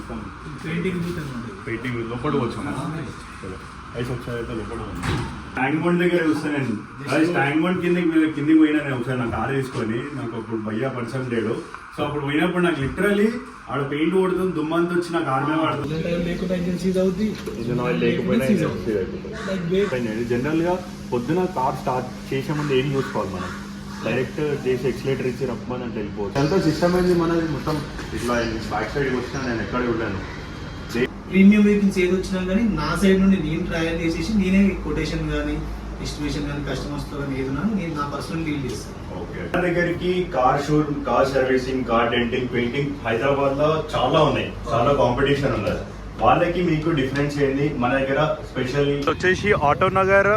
మొత్తం పెయింటింగ్ లోపల వచ్చాము. ఐస్ ఒకసారి అయితే లోపల ట్యాంక్ బండ్ దగ్గర చూస్తాను నేను. ట్యాంక్ బండ్ కిందికి పోయినా నేను ఒకసారి నా కారు తీసుకొని, నాకు అప్పుడు భయ్యా పర్సన్ లేడు. సో అప్పుడు పోయినప్పుడు నాకు లిటరలీ ఆడ పెయింట్ కొడుతుంది, దుమ్మంతా వచ్చి నాకు ఆర్మే పడుతుంది. ఇంజన్ ఆయిల్ లేకపోయినా జనరల్ గా పొద్దున కార్ స్టార్ట్ చేసే ముందు ఏం చూసుకోవాలి మనం? డైరెక్ట్ చేసి ఎక్సిలేటర్ ఇచ్చి రప్పమని అంటే వెళ్ళిపోవచ్చు. ఎంతో సిస్టమ్ అయింది మనది మొత్తం. ఇట్లా బ్యాక్ సైడ్ వచ్చినా నేను ఎక్కడ వెళ్ళాను. ప్రీమియం వెహికల్స్ ఏది వచ్చినా కానీ నా సైడ్ నుండి నేను ట్రయల్ చేసేసి నేనే కొటేషన్ కానీ ఎస్టిమేషన్ కానీ కస్టమర్స్ తో కానీ ఏదైనా నేను నా పర్సనల్ డీల్ చేస్తాను. మన దగ్గరికి car showroom, car servicing, car denting, painting Hyderabad లో చాలా ఉన్నాయి. చాలా కాంపిటీషన్ ఉన్నది. వాళ్ళకి మీకు డిఫరెన్స్ ఏంది? మన దగ్గర స్పెషల్ వచ్చేసి ఆటో నగర్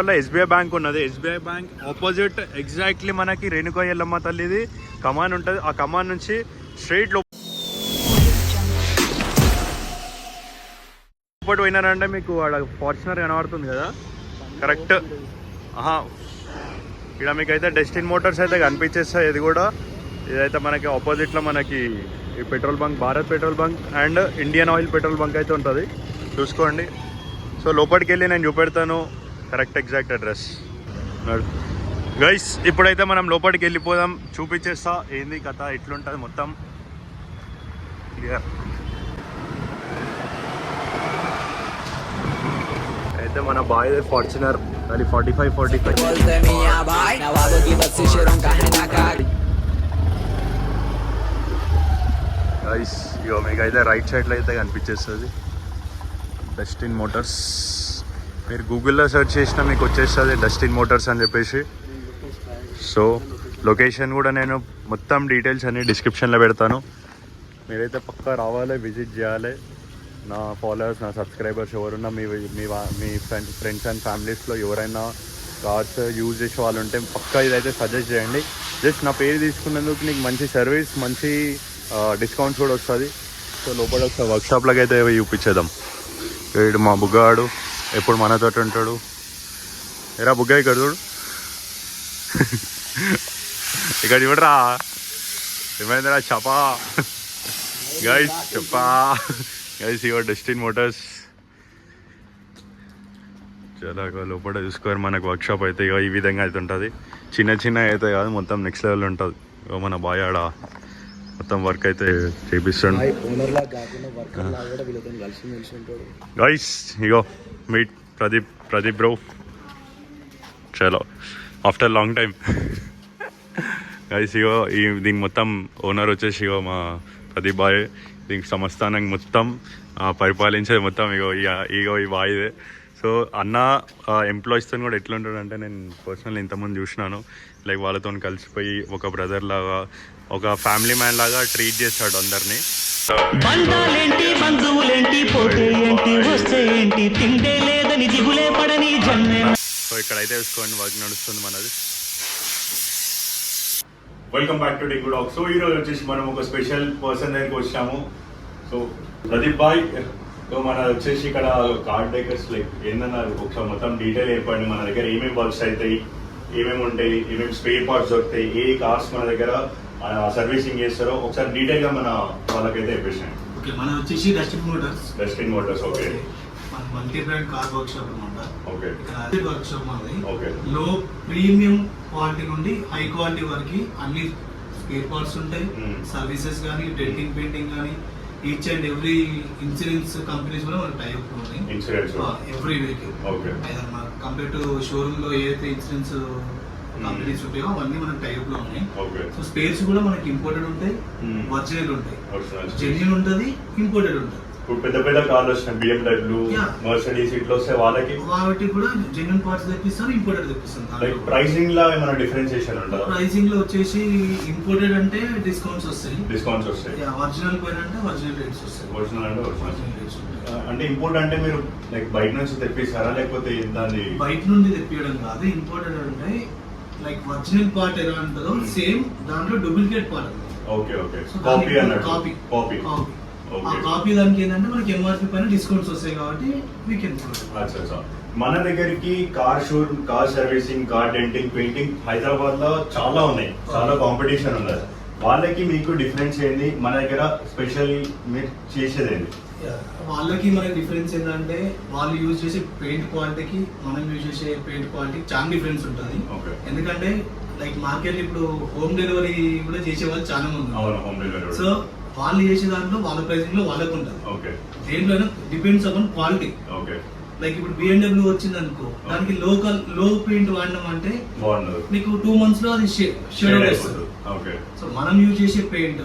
లో ఎస్బీఐ బ్యాంక్ ఉన్నది. ఎస్బీఐ బ్యాంక్ ఆపోజిట్ ఎగ్జాక్ట్లీ మనకి రేణుకా ఎల్లమ్మ తల్లిది కమాన్ ఉంటుంది. ఆ కమాన్ నుంచి స్ట్రైట్ లోపల పోయినారంటే మీకు ఆడ ఫార్చునర్ కనబడుతుంది కదా, కరెక్ట్. ఇక్కడ మీకు అయితే డెస్టిన్ మోటార్స్ అయితే కనిపించేస్తాయి. ఇది కూడా ఇదైతే మనకి ఆపోజిట్లో మనకి ఈ petrol bunk, Bharat petrol bunk and Indian oil petrol bunk అయితే ఉంటుంది, చూసుకోండి. సో లోపలికి వెళ్ళి నేను చూపెడతాను కరెక్ట్ ఎగ్జాక్ట్ అడ్రస్. గైస్ ఇప్పుడైతే మనం లోపలికి వెళ్ళిపోదాం, చూపించేస్తా ఏంది కథ ఎట్లుంటుంది మొత్తం. అయితే మన బాయ్ ఫార్చునర్ అది 45 గైస్. ఇగో మీకు అయితే రైట్ సైడ్లో అయితే కనిపించేస్తుంది డస్టిన్ మోటార్స్. మీరు గూగుల్లో సెర్చ్ చేసినా మీకు వచ్చేస్తుంది డస్టిన్ మోటార్స్ అని చెప్పేసి. సో లొకేషన్ కూడా నేను మొత్తం డీటెయిల్స్ అన్ని డిస్క్రిప్షన్లో పెడతాను. మీరైతే పక్కా రావాలి, విజిట్ చేయాలి. నా ఫాలోవర్స్, నా సబ్స్క్రైబర్స్ ఎవరున్నా మీ ఫ్రెండ్స్ అండ్ ఫ్యామిలీస్లో ఎవరైనా కార్స్ యూజ్ చేసే వాళ్ళు ఉంటే పక్కా ఇదైతే సజెస్ట్ చేయండి. జస్ట్ నా పేరు తీసుకున్నందుకు నీకు మంచి సర్వీస్, మంచి డిస్కౌంట్స్ కూడా వస్తుంది. సో లోపల ఒకసారి వర్క్షాప్లోకి అయితే చూపించేద్దాం. వీడు మా బుగ్గాడు ఎప్పుడు మనతో ఉంటాడు. ఎరా బుగ్గా ఇక్కడ చూడు, ఇక్కడ చూడరా ఏమైందిరా చెప్పా గైస్, చెప్పా గైస్. ఇవో డెస్టిన్ మోటార్స్. చాలా లోపల చూసుకోరు మనకు వర్క్షాప్ అయితే ఇక ఈ విధంగా అయితే ఉంటుంది. చిన్న చిన్న అయితే కాదు, మొత్తం నెక్స్ట్ లెవెల్ ఉంటుంది. ఇగో మన బాయ్ ఆడ మొత్తం వర్క్ అయితే చేపిస్తాడు గైస్. ఇగో మీట్ ప్రదీప్ బ్రో. చలో ఆఫ్టర్ లాంగ్ టైం గైస్. ఇగో దీనికి మొత్తం ఓనర్ వచ్చేసి ఇగో మా ప్రదీప్ బాయ్. దీనికి సంస్థానానికి మొత్తం పరిపాలించేది మొత్తం ఇగో ఈ బాయ్దే. సో అన్న ఎంప్లాయీస్తో కూడా ఎట్లుంటాడు అంటే, నేను పర్సనల్ ఇంతకుముందు చూసినాను. లైక్ వాళ్ళతో కలిసిపోయి ఒక బ్రదర్ లాగా, ఒక ఫ్యామిలీ మ్యాన్ లాగా ట్రీట్ చేస్తాడు అందరినీ. సో ఇక్కడైతే చూసుకోండి వర్క్ నడుస్తుంది మనది. Welcome back to ding dog. So ఈరోజు వచ్చేసి మనం ఒక స్పెషల్ పర్సన్ దగ్గరికి వచ్చాము. సో ప్రదీప్ బాయ్, సో మన వచ్చేసి ఇక్కడ కార్ డేకర్స్ లైక్ ఏందన్నా ఒకసారి మొత్తం డీటెయిల్ చెప్పండి. మన దగ్గర ఏమేమి వర్క్స్ అవుతాయి, ఏమేమి ఉంటాయి, ఏమేమి స్పేర్ పార్ట్స్ దొరుకుతాయి, ఏ కార్స్ మన దగ్గర సర్వీసింగ్ చేస్తారో ఒకసారి డీటెయిల్ గా మన వాళ్ళకైతే చెప్పేసాను. ఓకే, మన వచ్చేసి Dustin Motors. Okay, multi brand car work shop అనమాట. ఓకే, వర్క్ షాప్ మనది. ఓకే, లో ప్రీమియం క్వాలిటీ నుండి హై క్వాలిటీ వరకు అన్ని స్పేర్ పార్ట్స్ ఉంటాయి. సర్వీసెస్ కానీ, డెంటింగ్, పెయింటింగ్ కానీ, each and every insurance companies కూడా మనకి టైప్ ఉన్నాయి. Every vehicle compare to showroom లో ఏదైతే ఇన్సూరెన్స్ కంపెనీస్ ఉంటాయో అవన్నీ మనకి టైప్ లో ఉన్నాయి. సో స్పేర్స్ కూడా మనకి ఇంపోర్టెడ్ ఉంటాయి, ఒరిజినల్ ఉంటాయి, జెన్యూన్ ఉంటుంది, ఇంపోర్టెడ్ ఉంటుంది. ఇప్పుడు పెద్ద పెద్ద కార్లు వచ్చినాయి, BMW, మర్సిడీస్ ఇట్లా వస్తే వాళ్ళకి కూడా జెన్యూన్ పార్ట్స్ తెప్పిస్తారు, ఇంపోర్టెడ్ తెప్పిస్తారు. ప్రైసింగ్ లో ఏమైనా డిఫరెన్షియేషన్ ఉంటుందా? ప్రైసింగ్ లో వచ్చేసి ఇంపోర్టెడ్ అంటే డిస్కౌంట్స్ వస్తాయి. ఒరిజినల్ పోయిన అంటే ఒరిజినల్ రేట్స్ వస్తాయి. అంటే ఇంపోర్ట్ అంటే మీరు లైక్ బయట నుంచి తెప్పిస్తారా లేకపోతే దాన్ని? బయట నుండి తెప్పియడం కాదు. ఇంపోర్టెడ్ అంటే లైక్ ఒరిజినల్ పార్ట్ ఎలా ఉంటుందో సేమ్ దాంట్లో డూప్లికేట్ పార్ట్. ఓకే, కాపీ అన్నట్టు. కాపీ ఆ కాపీ దానికి ఏంటంటే మనకి ఎంఆర్పీ పైన డిస్కౌంట్స్ వస్తాయి కాబట్టి మన దగ్గరికి car servicing, car denting, painting Hyderabad లో చాలా ఉన్నాయి. చాలా కాంపిటీషన్ ఉన్నది. వాళ్ళకి మీకు డిఫరెన్స్ ఏంది, మన దగ్గర స్పెషల్ మీరు చేసేది ఏంది? వాళ్ళకి మనకి డిఫరెన్స్ ఏంటంటే వాళ్ళు యూజ్ చేసే పెయింట్ క్వాలిటీకి మనం యూజ్ చేసే పెయింట్ క్వాలిటీ చాలా డిఫరెన్స్ ఉంటుంది. ఓకే. ఎందుకంటే లైక్ మార్కెట్ ఇప్పుడు హోమ్ డెలివరీ కూడా చేసే వాళ్ళు చాలా మంది ఉన్నారు. అవును, హోమ్ డెలివరీ. సో వాళ్ళు చేసే దాంట్లో వాళ్ళ ప్రైసింగ్ లో వాళ్ళకు ఉంటుంది. ఓకే. దేంట్లో depends upon quality. Okay. Like ఇప్పుడు BMW వచ్చింది అనుకో, దానికి లో పెయింట్ వాడినాం అంటే బాగుండదు, నీకు 2 months లో అది షేడ్ వస్తుంది. ఓకే. సో మనం యూజ్ చేసే పెయింట్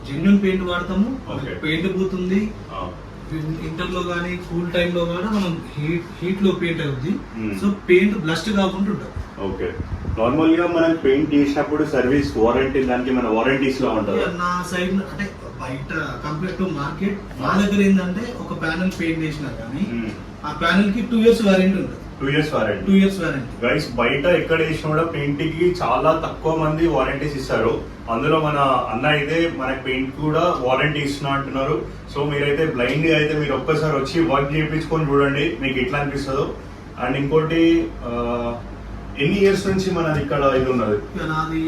జెన్యున్ పెయింట్ వాడతాము. Okay. పెయింట్ పోతుంది ఇంటర్ లో కానీ కూల్ టైమ్ లో కూడా మనం హీట్ లో పెయింట్ అవుతుంది. సో పెయింట్ బ్లస్ట్ కాకుండా ఉంటుంది. ఓకే. నార్మల్ గా మనం పెయింట్ చేసినప్పుడు సర్వీస్ వారంటీ, దానికి మన వారంటీస్ లో ఉంటుంది. నా సైడ్ అంటే బయట కంపేర్ టు మార్కెట్ మా దగ్గర ఏంటంటే ఒక ప్యానల్ పెయింట్ చేసినా కానీ ఆ ప్యానల్ కి 2 years వారంటీ ఉంటుంది. 2 years warranty. 2 years warranty. Guys, బయట ఎక్కడ వేసినా కూడా పెయింట్ కి చాలా తక్కువ మంది వారంటీస్ ఇస్తారు. అందులో మన అన్న అయితే మనకి పెయింట్ కూడా వారంటీ ఇస్తున్నా అంటున్నారు. సో మీరైతే బ్లైండ్ గా అయితే మీరు ఒక్కసారి వచ్చి వర్క్ చేయించుకొని చూడండి, మీకు ఎట్లా అనిపిస్తుందో. అండ్ ఇంకోటి, ఎన్ని ఇయర్స్ నుంచి మనది ఇక్కడ ఇది ఉన్నది? నాది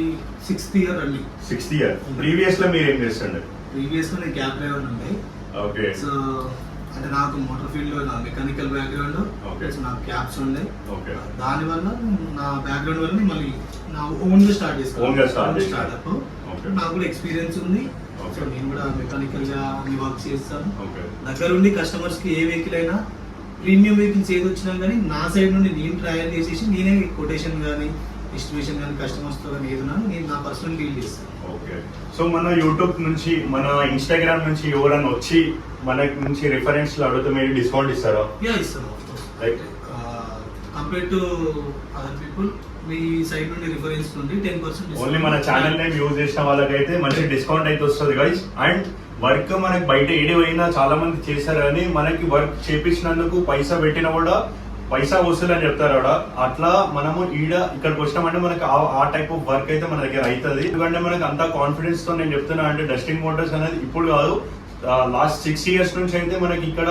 6th year అండి. 6th year. ప్రీవియస్ లో మీరు ఏం చేస్తుండే? ప్రీవియస్ లో నేను క్యాబ్ డ్రైవర్ ఉండే. ఓకే. సో అంటే నాకు మోటార్ ఫీల్డ్ లో నా మెకానికల్ బ్యాక్గ్రౌండ్, సో నాకు క్యాబ్స్ ఉండే. ఓకే. దాని వల్ల నా బ్యాక్గ్రౌండ్ వల్ల మళ్ళీ నా ఓన్ గా స్టార్ట్ చేసుకున్నాను. స్టార్ట్అప్ నాకు కూడా ఎక్స్పీరియన్స్ ఉంది. సో నేను కూడా మెకానికల్ గా అన్ని వర్క్ చేస్తాను. దగ్గరుండి కస్టమర్స్ కి ఏ వెహికల్ అయినా, ప్రీమియం వెహికల్స్ ఏది వచ్చినా కానీ నా సైడ్ నుండి నేను ట్రయల్ చేసేసి నేనే కొటేషన్ కానీ ఎస్టిమేషన్ కానీ కస్టమర్స్ తో కానీ ఏదైనా నేను నా పర్సనల్ డీల్ చేస్తాను. ఓకే. సో మన యూట్యూబ్ నుంచి, మన ఇన్స్టాగ్రామ్ నుంచి ఎవరైనా వచ్చి మన నుంచి రిఫరెన్స్ అడిగితే మీరు డిస్కౌంట్ ఇస్తారా? యా, ఇస్తాను. Right. Compare to other people me side నుండి రిఫరెన్స్ నుండి 10% ఓన్లీ మన ఛానల్ నేమ్ యూజ్ చేసిన వాళ్ళకైతే మంచి డిస్కౌంట్ అయితే వస్తుంది గైస్. అండ్ వర్క్ మనకి బయట ఏడి అయినా చాలా మంది చేశారు కానీ మనకి వర్క్ చేపించినందుకు పైసా పెట్టినా కూడా పైసా వసూలు అని చెప్తారు ఆడ. అట్లా మనము ఇక్కడికి వచ్చినామంటే మనకి ఆ టైప్ ఆఫ్ వర్క్ అయితే మన దగ్గర అవుతుంది. ఎందుకంటే మనకి అంత కాన్ఫిడెన్స్ తో నేను చెప్తున్నా అంటే డస్టిన్ మోటార్స్ అనేది ఇప్పుడు కాదు, లాస్ట్ 6 years నుంచి అయితే మనకి ఇక్కడ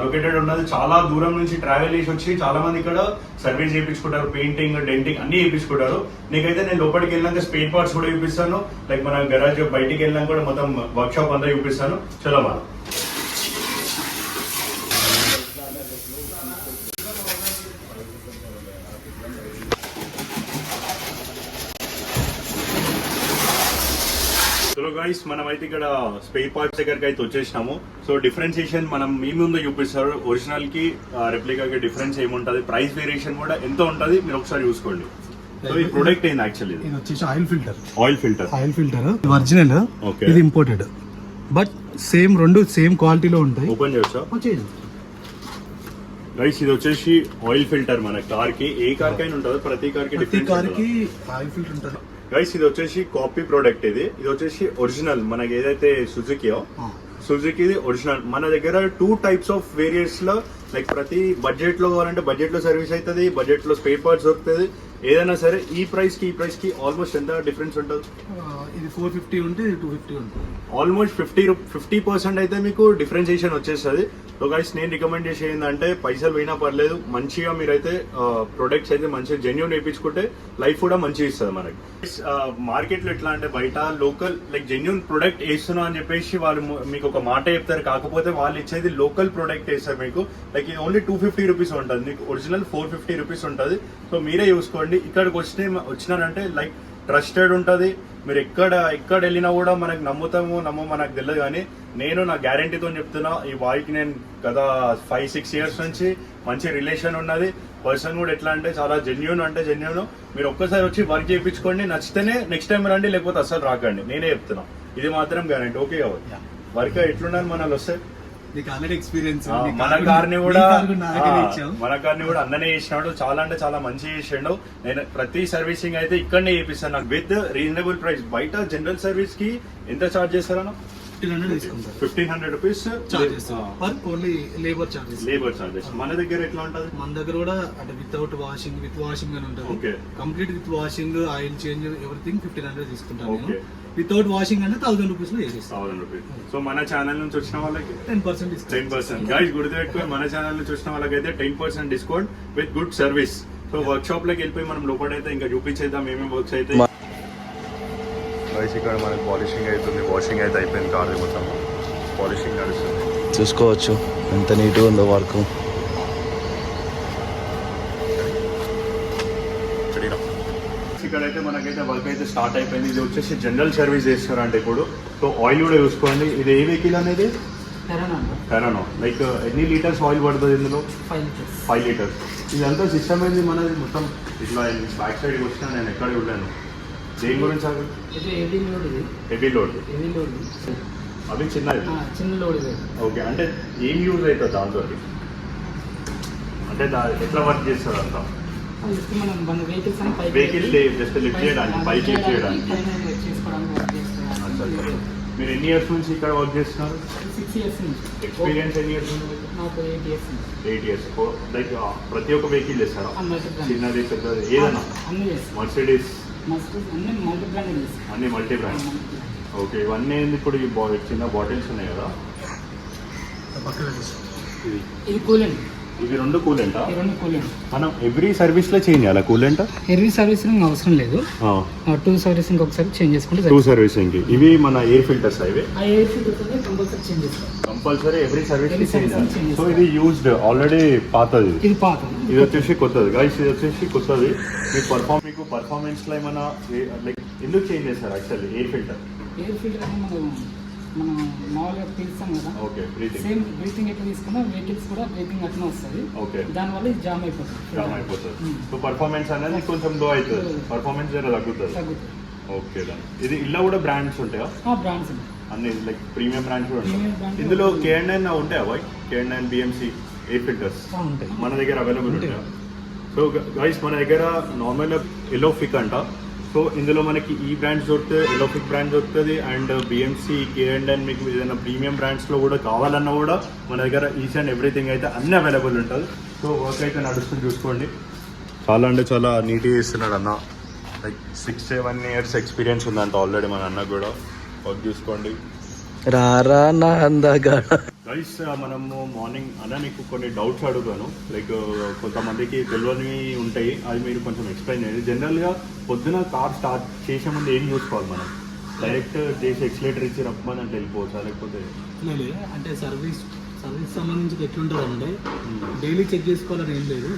లొకేటెడ్ ఉన్నది. చాలా దూరం నుంచి ట్రావెల్ చేసి వచ్చి చాలా మంది ఇక్కడ సర్వీస్ చేయించుకుంటారు, పెయింటింగ్, డెంటింగ్ అన్ని చేయించుకుంటారు. నీకైతే నేను లోపలికి వెళ్ళినాక స్పేర్ పార్ట్స్ కూడా చూపిస్తాను, లైక్ మన గరాజ్ బయటికి వెళ్ళినాక కూడా మొత్తం వర్క్ షాప్ అంతా చూపిస్తాను. చలో మనం. సో గైస్, మనం అయితే ఇక్కడ స్పేర్ పార్ట్స్ దగ్గరికి అయితే వచ్చేసినాము. సో డిఫరెన్షియేషన్ మనం మీ ముందు చూపిస్తారు. ఒరిజినల్ కి రెప్లికాకి డిఫరెన్స్ ఏముంటది, ప్రైస్ వేరియేషన్ కూడా ఎంత ఉంటది మీరు ఒకసారి చూసుకోండి. సో ఈ ప్రొడక్ట్ ఏంది యాక్చువల్లీ? ఇది వచ్చేసి oil filter. Oil filter original. Okay. ఇది ఇంపోర్టెడ్, బట్ రెండు సేమ్ క్వాలిటీలో ఉంటాయి. ఓపెన్ చేయొచ్చా? గైస్, ఇది వచ్చేసి ఆయిల్ ఫిల్టర్ మన కార్ కి. ఏ కార్ కైనా ఉంటుంది, ప్రతి కార్ కి డిఫరెంట్ ఆయిల్ ఫిల్టర్ ఉంటుంది. గైస్, ఇది వచ్చేసి కాపీ ప్రోడక్ట్. ఇది వచ్చేసి ఒరిజినల్ మనకి ఏదైతే సుజుకి ఒరిజినల్. మన దగ్గర 2 types ఆఫ్ వేరియంట్స్ లో, లైక్ ప్రతి బడ్జెట్ లో కావాలంటే బడ్జెట్ లో సర్వీస్ అవుతుంది, బడ్జెట్ లో స్పేర్ పార్ట్స్ దొరుకుతుంది. ఏదైనా సరే ఈ ప్రైస్ కి ఆల్మోస్ట్ ఎంత డిఫరెన్స్ ఉంటుంది? ఇది 450 ఉంటే 250 ఉంటుంది. ఆల్మోస్ట్ 50% అయితే మీకు డిఫరెన్షియేషన్ వచ్చేస్తుంది. సో గైస్, నేను రికమెండ్ చేసేది ఏంటంటే పైసలు పోయినా పర్లేదు, మంచిగా మీరైతే ప్రొడక్ట్స్ అయితే మంచిగా జెన్యూన్ వేయించుకుంటే లైఫ్ కూడా మంచిగా ఇస్తుంది మనకి. మార్కెట్ లో ఎట్లా అంటే బయట లోకల్ లైక్ జెన్యూన్ ప్రొడక్ట్ వేస్తున్నా అని చెప్పేసి వాళ్ళు మీకు ఒక మాట చెప్తారు, కాకపోతే వాళ్ళు ఇచ్చేది లోకల్ ప్రొడక్ట్ వేస్తారు మీకు. లైక్ ఇది ఓన్లీ 250 రూపీస్ ఉంటుంది, మీకు ఒరిజినల్ 450 రూపీస్ ఉంటుంది. సో మీరే చూసుకోండి. ఇక్కడికి వచ్చినారంటే లైక్ ట్రస్టెడ్ ఉంటుంది. మీరు ఎక్కడ వెళ్ళినా కూడా మనకు నమ్మో మనకు తెలియదు, కానీ నేను నా గ్యారంటీతో చెప్తున్నా, ఈ బాయ్కి నేను గత 5-6 years నుంచి మంచి రిలేషన్ ఉన్నది. పర్సన్ కూడా ఎట్లా అంటే చాలా జెన్యూన్ అంటే జెన్యూన్. మీరు ఒక్కసారి వచ్చి వర్క్ చేయించుకోండి, నచ్చితేనే నెక్స్ట్ టైం రండి, లేకపోతే అసలు రాకండి. నేనే చెప్తున్నా, ఇది మాత్రం గ్యారంటీ. ఓకే కావాలి వర్క్ ఎట్లున్నారు మనల్ని వస్తే ఎక్స్పీరియన్స్. మన కార్ని కూడా అన్ననే చేసినాడు, చాలా అంటే చాలా మంచిగా చేసిండు. నేను ప్రతి సర్వీసింగ్ అయితే ఇక్కడనే చేపిస్తాను నాకు విత్ రీజనబుల్ ప్రైస్. బయట జనరల్ సర్వీస్ కి ఎంత చార్జ్ చేస్తారన్నా? 1500 రూపీస్ ఓన్లీ లేబర్ చార్జెస్. మన దగ్గర ఎట్లా ఉంటది? మన దగ్గర కూడా అంటే విత్ వాషింగ్ అని ఉంటుంది. Complete with washing, oil change, everything 1500 తీసుకుంటాను. వితౌట్ వాషింగ్ అంటే 1000 రూపీస్ లో చేసేస్తాను. 1000 రూపీస్. సో మన ఛానల్ నుంచి వచ్చిన వాళ్ళకి 10% గైస్ గుర్తుపెట్టుకొని, మన ఛానల్ నుంచి వచ్చిన వాళ్ళకైతే 10% discount with good service. So work shop లోకి వెళ్ళిపోయి మనం లోపలైతే ఇంకా చూపించేద్దాం ఏమేమి వర్క్స్ అయితే. గైస్ ఇక్కడ మనకి పాలిషింగ్ అవుతుంది, వాషింగ్ అయితే అయిపోయింది కార్ది మొత్తం, పాలిషింగ్ నడుస్తుంది. చూసుకోవచ్చు ఎంత నీట్గా ఉందో వర్క్. ఇక్కడైతే మనకైతే వర్క్ అయితే స్టార్ట్ అయిపోయింది. ఇది వచ్చేసి జనరల్ సర్వీస్ చేస్తారంటే ఇప్పుడు. సో ఆయిల్ కూడా చూసుకోండి. ఇది ఏ వెహికల్ అనేది? టెరానో. లైక్ ఎన్ని లీటర్స్ ఆయిల్ పడుతుంది ఇందులో? 5 లీటర్స్. ఇదంతా సిస్టమ్ అయింది మనది మొత్తం. ఇట్లా బ్యాక్ సైడ్కి వచ్చినా నేను ఎక్కడ చూడలేను. దేని గురించి అవి? Heavy load. అవి చిన్న లోడ్. ఓకే, అంటే ఏం యూజ్ అవుతుంది దాంతో? అంటే ఎట్లా వర్క్ చేస్తారు అంతా? వెహికల్ జస్ట్ లిఫ్ట్ చేయడానికి, పైకి లిఫ్ట్ చేయడానికి. మీరు ఎన్ని ఇయర్స్ నుంచి ఇక్కడ వర్క్ చేస్తున్నారు? 6 years నుంచి. ఎక్స్పీరియన్స్ ఎన్ని ఇయర్స్ ఉంది? నాకు 8 years. 8 years. లైక్ ప్రతి ఒక్క వెహికల్ చేస్తారా? చిన్నది పెద్దది ఏదైనా? అన్ని చేస్తాం. మర్సిడీస్ అన్ని మల్టీ బ్రాండ్ చేస్తాం. అన్ని మల్టీ బ్రాండ్. ఓకే, ఇవన్నీ ఇప్పుడు ఈ చిన్న బాటిల్స్ ఉన్నాయి కదా, ఇది కూలెంట్. ఇవి 2 కూలెంటా? ఈ 2 కూలెంట్ మనం ఎవ్రీ సర్వీస్లో చేంజ్ చేయాలా కూలెంట్? ఎవ్రీ సర్వీసింగ్ అవసరం లేదు. 2 సర్వీసింగ్ ఒకసారి చేంజ్ చేసుకుంటే 2 సర్వీసింగ్కి. ఇవి మన ఎయిర్ ఫిల్టర్స్ ఇవి ఆ ఎయిర్ ఫిల్టర్ కంపల్సరీ చేంజ్ చేస్తాం. Compulsory every service Every change service చేయాలి. change సో ఇది యూజ్డ్ ఆల్రెడీ పాతది. ఇది పాత. ఇది వచ్చేసి కొత్తది గైస్. ఇది వచ్చేసి కొత్తది. మీకు పర్ఫార్మెన్స్లో ఏమైనా లైక్ ఎందుకు చేంజ్ చేస్తారు actually air filter? Air filter అని మనం మామూలుగా పీల్స్తాం కదా. Okay, breathing. సేమ్ బ్రీతింగ్ ఎట్లా తీసుకున్నా వెహికల్స్ కూడా బ్రీతింగ్ అట్లా వస్తుంది. ఓకే, దానివల్ల ఇది జామ్ అయిపోతుంది. జామ్ అయిపోతుంది. సో పర్ఫార్మెన్స్ అనేది కొంచెం లో అవుతుంది, పర్ఫార్మెన్స్ జర తగ్గుతుంది. ఓకే, దాని ఇది ఇలా కూడా బ్రాండ్స్ ఉంటాయా? బ్రాండ్స్ ఉంటాయి అన్ని లైక్ ప్రీమియం బ్రాండ్స్ కూడా Premium ఉంటాయి. brand ఇందులో K&N ఉంటాయా bye? K&N BMC air filters ఉంటాయి. మన దగ్గర అవైలబుల్ ఉంటాయా? సో గైస్ మన దగ్గర నార్మల్ ఎల్లో ఫిక్ అంట. సో ఇందులో మనకి ఈ బ్రాండ్స్ దొరుకుతుంది, ఎలోఫిక్ బ్రాండ్ దొరుకుతుంది, అండ్ బిఎంసి, K&N. మీకు ఏదైనా ప్రీమియం బ్రాండ్స్లో కూడా కావాలన్నా కూడా మన దగ్గర ఈచ్ అండ్ ఎవ్రీథింగ్ అయితే అన్నీ అవైలబుల్ ఉంటుంది. సో వర్క్ అయితే నడుస్తుంది చూసుకోండి. చాలా అంటే చాలా నీట్గా చేస్తున్నాడు అన్న. లైక్ 6-7 years ఎక్స్పీరియన్స్ ఉందంట ఆల్రెడీ మన అన్న కూడా. వర్క్ చూసుకోండి. రారా నా అందగాడ. గైస్ మనము మార్నింగ్ అన్న మీకు కొన్ని డౌట్స్ అడుగుతాను. లైక్ కొంతమందికి తెలియనివి ఉంటాయి, అది మీరు కొంచెం ఎక్స్ప్లెయిన్ చేయండి. జనరల్గా పొద్దున కార్ స్టార్ట్ చేసే ముందు ఏం చూసుకోవాలి మనం? డైరెక్ట్ చేసి ఎక్సిలేటర్ ఇచ్చి రమ్మని అంటే వెళ్ళిపోవచ్చా, లేకపోతే? అంటే సర్వీస్ సంబంధించి ఎట్లుంటుంది అంటే డైలీ చెక్ చేసుకోవాలని ఏం లేదు.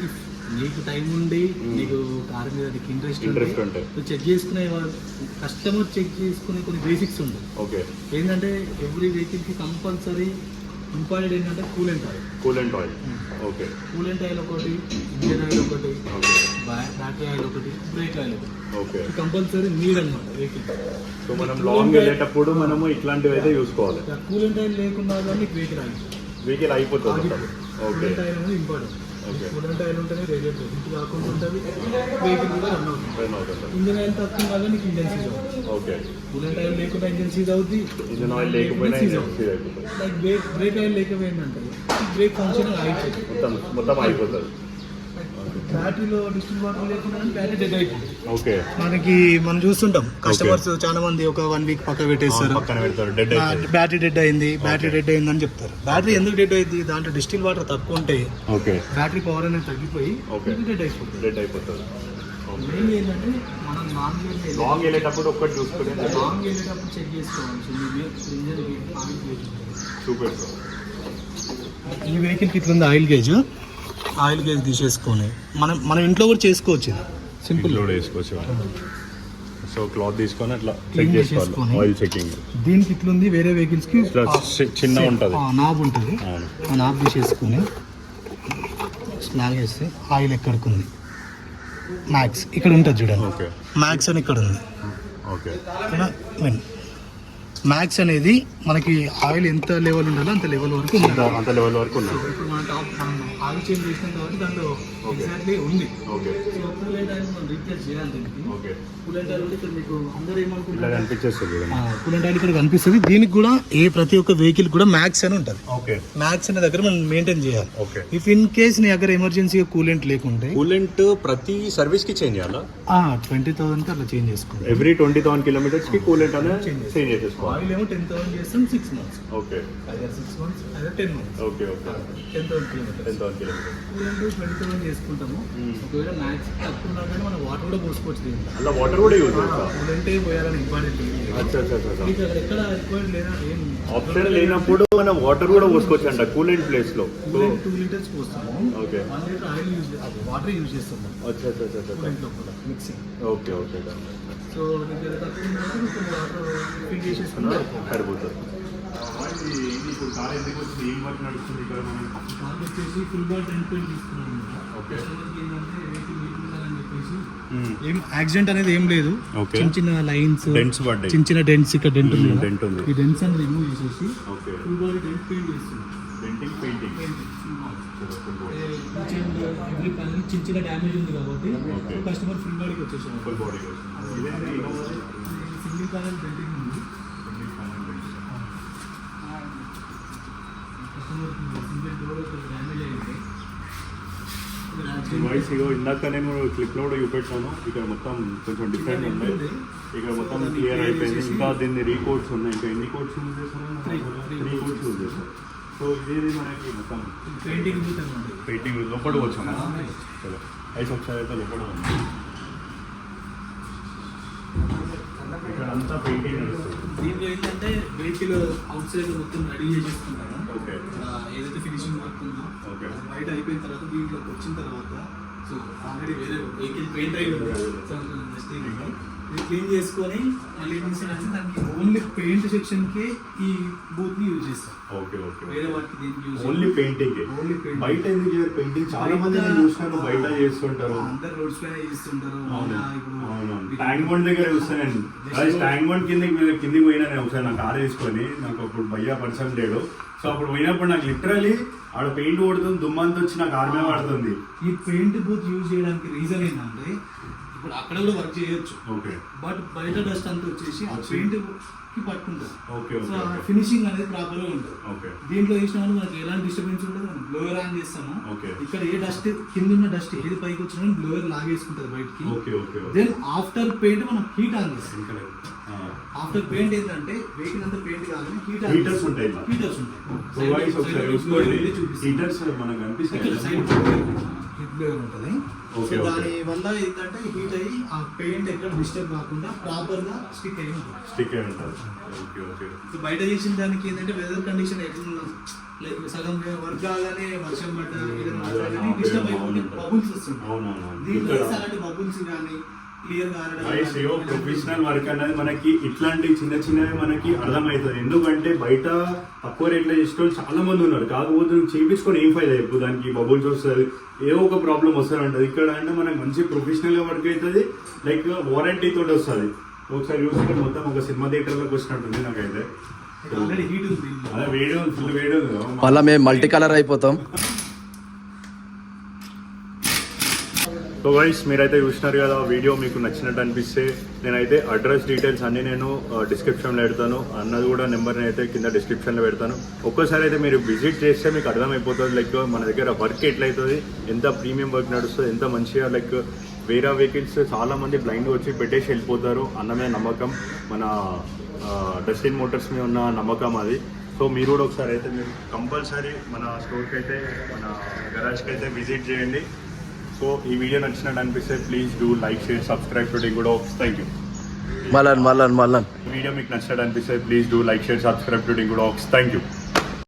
నీకు టైం ఉండి నీకు కార్ మీద నీకు ఇంట్రెస్ట్ ఉంటే చెక్ చేసుకునే కస్టమర్ చెక్ చేసుకునే కొన్ని బేసిక్స్ ఉంటాయి. ఓకే, ఏంటంటే ఎవ్రీ వెహికల్కి కంపల్సరీ ఇంపార్టెంట్ ఏంటంటే coolant oil. Okay, coolant oil ఒకటి, ఇంజన్ ఆయిల్ ఒకటి, బ్యాటరీ ఆయిల్ ఒకటి, బ్రేక్ ఆయిల్ ఒకటి. ఓకే, కంపల్సరీ నీడ్ అనమాట వెహికల్. సో మనం లాంగ్ వెళ్ళేటప్పుడు మనము ఇట్లాంటివి అయితే చూసుకోవాలి. కూలెంట్ ఆయిల్ లేకుండా కానీ వెహికల్ అయిపోతుంది. ఓకే, కూలెంట్ ఆయిల్ అనేది ఇంపార్టెంట్. కూలెంట్ ఆయిల్ ఉంటేనే రేడియేటర్ హీట్ కాకుండా ఉంటుంది, వెహికల్ కూడా రన్ అవుతుంది. ఇంజన్ ఆయిల్ తక్కువ కాదు నీకు ఇంజన్ సీజ్ అవుతుంది. ఓకే, కూలెంట్ ఆయిల్ లేకుండా ఇంజన్ సీజ్ అవుతుంది, ఇంజన్ ఆయిల్ లేకపోయినా సీజ్ అవుతుంది. లైక్ బ్రేక్ ఆయిల్ లేకపోయిందంటే బ్రేక్ ఫంక్షన్ అయిపోతుంది, మొత్తం అయిపోతుంది. బ్యాటరీలో డిస్టిల్ వాటర్ లేకుండా బ్యాటరీ డెడ్ అయిపోతుంది. ఓకే, మనకి మనం చూస్తుంటాం కస్టమర్స్ చాలా మంది ఒక 1 week పక్క పెట్టేస్తారు, పక్కన పెడతారు. డెడ్ బ్యాటరీ డెడ్ అయింది అని చెప్తారు. బ్యాటరీ ఎందుకు డెడ్ అయింది? దాంట్లో డిస్టిల్ వాటర్ తక్కువ ఉంటే ఓకే బ్యాటరీ పవర్ అనేది తగ్గిపోయి డెడ్ అయిపోతుంది. మెయిన్ ఏంటంటే మనం లాంగ్ వెళ్ళేటప్పుడు ఒక్కటి చూసుకుని చెక్ చేసుకోవాలి. చూపెడతాం. ఈ వెహికల్కి ఇట్లుంది ఆయిల్ గేజ్ తీసేసుకొని మన ఇంట్లో కూడా చేసుకోవచ్చు. సింపుల్ లోడ్ వేసుకోవచ్చు. సో క్లాత్ తీసుకొని అట్లా చెక్ చేసుకోవాలి, ఆయిల్ చెకింగ్. దీనికి ఇట్లుంది, వేరే వెహికల్స్ కి చిన్న ఉంటుంది, నాబ్ ఉంటుంది. ఆ నాబ్ తీసేసుకొని స్నాగ్ చేస్తే ఆయిల్ ఎక్కడికి మ్యాక్స్ ఇక్కడ ఉంటుంది చూడండి. ఓకే, మ్యాక్స్ అని ఇక్కడ ఉంది. ఓకే, మ్యాక్స్ అనేది మనకి ఆయిల్ ఎంత లెవెల్ ఉండాలో అంత లెవెల్ వరకు ఉంది. అంత లెవెల్ వరకు ఉంది. ఇప్పుడు మనం ఆయిల్ చేంజ్ చేసినాం కాబట్టి దాంట్లో ఎగ్జాక్ట్లీ ఉంది. ఓకే, సో కూలెంట్ ఆయిల్ మనం రీప్లేస్ చేయాలి దీనికి. ఓకే, కూలెంట్ ఆయిల్ ఇక్కడ మీకు అందరూ ఇలా ఏమనుకుంటారు, కనిపించేస్తుంది. కూలెంట్ ఆయిల్ ఇక్కడ కనిపిస్తుంది. దీనికి కూడా ప్రతి ఒక్క వెహికల్ కూడా మ్యాక్స్ అని ఉంటుంది. ఓకే, మ్యాక్స్ అనే దగ్గర మనం మెయింటైన్ చేయాలి. ఓకే, ఇఫ్ ఇన్ కేస్ నీ దగ్గర ఎమర్జెన్సీగా కూలెంట్ లేకుంటే కూలెంట్ ప్రతి సర్వీస్ కి చేంజ్ చేయాలా? 20,000 కి అట్లా చేంజ్ చేసుకోవాలి. ఎవ్రీ 20,000 kilometers కి కూలెంట్ అనేది చేంజ్ చేసేసుకోవాలి. ఆయిల్ ఏమో 10,000 చేస్తాం 6 months, okay either 6 months either 10 months. Okay okay 10,000 kilometers. 10,000 kilometres. Coolant 20,000 చేసుకుంటాము. ఒకవేళ మ్యాక్స్ తక్కువ ఉన్నా కానీ మనం వాటర్ కూడా పోసుకోవచ్చు దీంట్లో. అలా వాటర్ కూడా యూజ్ చేస్తా. కూలెంటే పోయాలని ఇంపార్టెంట్ అచ్చా అచ్చా అచ్చా. మీకు అక్కడ ఎక్కడ రిక్వైర్డ్ లేదా ఏం ఆప్షన్ లేనప్పుడు మనం వాటర్ కూడా పోసుకోవచ్చు అంట కూలెంట్ ప్లేస్ లో. సో 2 liters పోస్తాము. Okay 1 liter oil use water use చేస్తాము అచ్చా అచ్చా అచ్చా అచ్చా. కూలెంట్లో కూడా మిక్సింగ్. ఓకే ఓకే సో మీకు ఏదో తక్కువ ఉన్నప్పుడు మీకు వాటర్ ఫిల్ చేసేసుకుంటే సరిపోతుంది. ఇప్పుడు కార్ ఎందుకు వచ్చింది, ఏం వర్క్ నడుస్తుంది ఇక్కడ మనం? కార్ వచ్చేసి ఫుల్ బాల్ టెంట్ పెయింట్ తీసుకున్నాం. ఓకే. కస్టమర్కి ఏంటంటే వెహికల్ నీట్ ఉండాలని చెప్పేసి ఏం యాక్సిడెంట్ అనేది ఏం లేదు. ఓకే. చిన్న చిన్న లైన్స్, డెంట్స్ పడ్డాయి. చిన్న చిన్న డెంట్స్, ఇక్కడ డెంట్ ఉంది కదా, డెంట్ ఉంది. ఈ డెంట్స్ అని రిమూవ్ చేసేసి okay. Full body dent paint చేస్తున్నాం. Denting painting. ఎవ్రీ పని చిన్న చిన్న డ్యామేజ్ ఉంది కాబట్టి ఓకే. కస్టమర్ ఫుల్ బాడీకి వచ్చేసాం. Full body single panel denting ఉంది. కస్టమర్ సింగిల్ డోర్ డ్యామేజ్ అయింది. వాయిస్ ఇగో ఇందాక నేను క్లిప్లో కూడా చూపెట్టాను. ఇక్కడ మొత్తం కొంచెం డిఫరెంట్ ఉన్నాయి. ఇక్కడ మొత్తం క్లియర్ అయిపోయింది. ఇంకా దీన్ని రీకోడ్స్ ఉన్నాయి. ఇంకా ఎన్ని కోడ్స్ యూజ్ చేస్తారు? 3 కోడ్స్ యూజ్ చేస్తారు. సో ఇదేది మనకి మొత్తం పెయింటింగ్ బూత్ అనమాట. పెయింటింగ్ లోపల వచ్చాము. చలో అయితే ఒకసారి అయితే లోపల ఉంది. ఇక్కడ అంతా పెయింటింగ్ నడుస్తుంది. దీంట్లో ఏంటంటే వెహికల్ అవుట్ సైడ్ మొత్తం రెడీ చేసేసుకుంటాము. ఓకే. ఏదైతే ఫినిషింగ్ వర్క్ ఉందో ఓకే. అది బయట అయిపోయిన తర్వాత దీంట్లోకి వచ్చిన తర్వాత సో ఆల్రెడీ వేరే వెహికల్ పెయింట్ అయి ఉంటుంది. ఇది క్లీన్ చేసుకొని మళ్ళీ ఏం చేస్తానంటే దానికి ఓన్లీ పెయింట్ సెక్షన్కి ఈ బూత్ని యూజ్ చేస్తాం. Okay okay. వేరే వాటికి దీనికి use only painting. Only paint. బయట ఎందుకు చేయరు పెయింటింగ్? చాలా మంది నేను చూస్తాను బయట చేస్తుంటారు. అందరు రోడ్స్ పైన చేస్తుంటారు. అవును ఇప్పుడు అవును. ట్యాంక్ బండ్ దగ్గర చూస్తాను. ట్యాంక్ బండ్ కిందికి పోయినా నేను ఒకసారి నా కార్ తీసుకొని, నాకు అప్పుడు భయ్యా పర్సన్ లేడు. సో అప్పుడు పోయినప్పుడు నాకు లిటరలీ ఆడ పెయింట్ కొడుతుంది, దుమ్మంతా వచ్చి నాకు ఆర్మే పడుతుంది. ఈ పెయింట్ బూత్ యూజ్ చేయడానికి రీజన్ ఏంటంటే ఇప్పుడు అక్కడ కూడా వర్క్ చేయొచ్చు. ఓకే. బట్ బయట డస్ట్ అంతా వచ్చేసి ఆ పెయింట్ కి పట్టుకుంటుంది. ఓకే సో ఓకే ఫినిషింగ్ అనేది ప్రాపర్ గా ఉంటుంది. ఓకే. దీంట్లో చేసిన వాళ్ళు మనకి ఎలాంటి డిస్టర్బెన్స్ ఉండదు. మనం బ్లోయర్ ఆన్ చేస్తాము. ఓకే. ఇక్కడ ఏ డస్ట్ కింద ఉన్న డస్ట్ ఏది పైకి వచ్చినా బ్లోయర్ లాగేసుకుంటుంది బయటికి. Okay okay. Then after paint మనం హీట్ ఆన్ చేస్తాం. ఇంకా ఆఫ్టర్ పెయింట్ ఏంటంటే వెహికల్ అంతా పెయింట్ కాగానే హీటర్స్ ఉంటాయి. హీటర్స్ ఉంటాయి. వాయిస్ ఒకసారి చూసుకోండి. హీటర్స్ మనకు కనిపిస్తాయి. హీట్ బ్లోయర్ ఉంటుంది. ఓకే. సో దాని వల్ల ఏంటంటే హీట్ అయ్యి ఆ పెయింట్ ఎక్కడ డిస్టర్బ్ కాకుండా ప్రాపర్ గా స్టిక్ అయ్యి ఉంటుంది. స్టిక్ అయి ఉంటుంది. Okay okay. సో బయట చేసిన దానికి ఏంటంటే వెదర్ కండిషన్ ఎట్లా లైక్ సగం వర్క్ కాగానే వర్షం పడ్డా డిస్టర్బ్ అయిపోయి బబుల్స్ వస్తుంది. అవునవును. దీంట్లో అలాంటి బబుల్స్ కానీ క్లియర్ ప్రొఫెషనల్ వర్క్ అనేది మనకి ఇట్లాంటి చిన్న చిన్నవి మనకి అర్థమవుతుంది. ఎందుకంటే బయట తక్కువ రేట్లో చేసిన చాలా మంది ఉన్నారు. కాకపోతే నువ్వు చేయించుకొని ఏం ఫైదా చెప్పు, దానికి బబుల్స్ వస్తుంది, ఏదో ఒక ప్రాబ్లం వస్తూనే ఉంటుంది. ఇక్కడ అంటే మనకి మంచి ప్రొఫెషనల్ గా వర్క్ అవుతుంది. లైక్ వారంటీ తోటి వస్తుంది. ఒకసారి చూసుకుంటే మొత్తం ఒక సినిమా థియేటర్లోకి వచ్చినట్టుంది నాకైతే. ఆల్రెడీ హీట్ ఉంది. అదే వేడి ఉంది, ఫుల్ వేడి ఉంది. మళ్ళీ మేము మల్టీ కలర్ అయిపోతాం. సో గైస్ మీరైతే చూసినారు కదా వీడియో. మీకు నచ్చినట్టు అనిపిస్తే నేనైతే అడ్రస్ డీటెయిల్స్ అన్నీ నేను డిస్క్రిప్షన్లో పెడతాను. అన్నది కూడా నెంబర్ని అయితే కింద డిస్క్రిప్షన్లో పెడతాను. ఒక్కసారి అయితే మీరు విజిట్ చేస్తే మీకు అర్థమైపోతుంది లైక్ మన దగ్గర వర్క్ ఎట్లయితుంది, ఎంత ప్రీమియం వర్క్ నడుస్తుంది, ఎంత మంచిగా లైక్ వేరే వెహికల్స్ చాలామంది బ్లైండ్ వచ్చి పెట్టేసి వెళ్ళిపోతారు అన్నమే నమ్మకం. మన డస్టిన్ మోటార్స్ మీద ఉన్న నమ్మకం అది. సో మీరు కూడా ఒకసారి అయితే మీరు కంపల్సరీ మన స్టోర్కి అయితే మన గరాజ్కి అయితే విజిట్ చేయండి. సో ఈ వీడియో నచ్చినట్టు అనిపిస్తే please do like, share, subscribe to డింగుడో ఆక్స్. Thank you. మళ్ళన్ వీడియో మీకు నచ్చినట్టు అనిపిస్తే please do like, share, subscribe to డింగుడో ఆక్స్. Thank you.